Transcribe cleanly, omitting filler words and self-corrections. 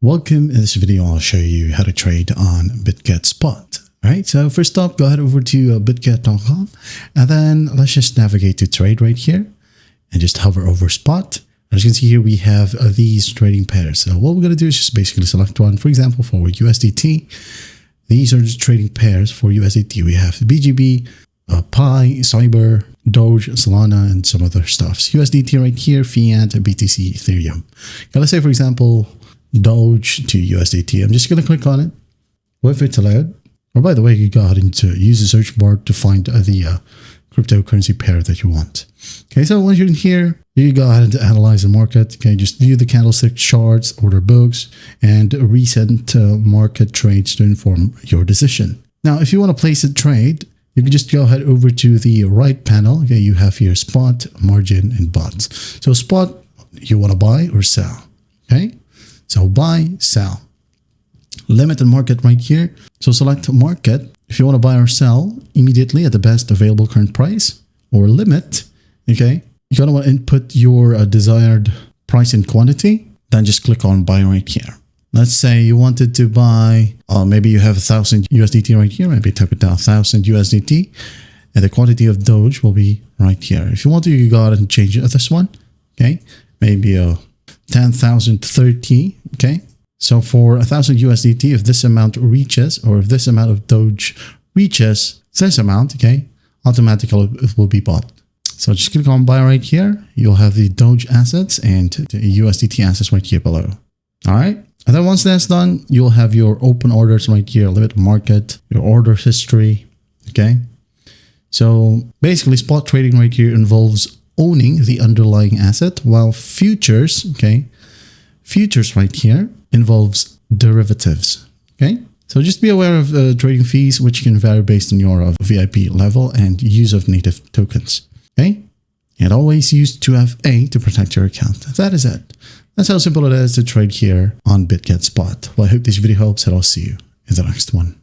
Welcome. In this video, I'll show you how to trade on Bitget Spot. All right, so first up, go ahead over to bitget.com and then let's just navigate to trade right here and just hover over spot. As you can see here, we have these trading pairs. So what we're going to do is just basically select one. For example, for USDT, these are the trading pairs for USDT. We have BGB, Pi, Cyber, Doge, Solana, and some other stuffs. USDT right here, Fiat, BTC, Ethereum. Now let's say, for example, Doge to USDT. I'm just going to click on it. Wait for it to load. Or by the way, you go ahead and use the search bar to find the cryptocurrency pair that you want. Okay, so once you're in here, you go ahead and analyze the market. Okay, just view the candlestick charts, order books, and recent market trades to inform your decision. Now, if you want to place a trade, you can just go ahead over to the right panel. Okay, you have here spot, margin, and bots. So spot, you want to buy or sell. Okay, so buy, sell. Limit and market right here. So select market if you want to buy or sell immediately at the best available current price, or limit. Okay, you're going to want to input your desired price and quantity. Then just click on buy right here. Let's say you wanted to buy, maybe you have 1,000 USDT right here. Maybe type it down, 1,000 USDT. And the quantity of Doge will be right here. If you want to, you can go ahead and change it to this one. Okay, maybe 10,030. Okay. So for 1,000 USDT, if this amount reaches, or if this amount of Doge reaches this amount, okay, automatically it will be bought. So just click on buy right here. You'll have the Doge assets and the USDT assets right here below. All right. And then once that's done, you'll have your open orders right here, limit market, your order history. Okay. So basically spot trading right here involves owning the underlying asset, while futures, okay, futures right here involves derivatives. Okay, so just be aware of trading fees, which can vary based on your VIP level and use of native tokens. Okay, and always use 2FA to protect your account. That is it. That's how simple it is to trade here on Bitget Spot. Well, I hope this video helps, and I'll see you in the next one.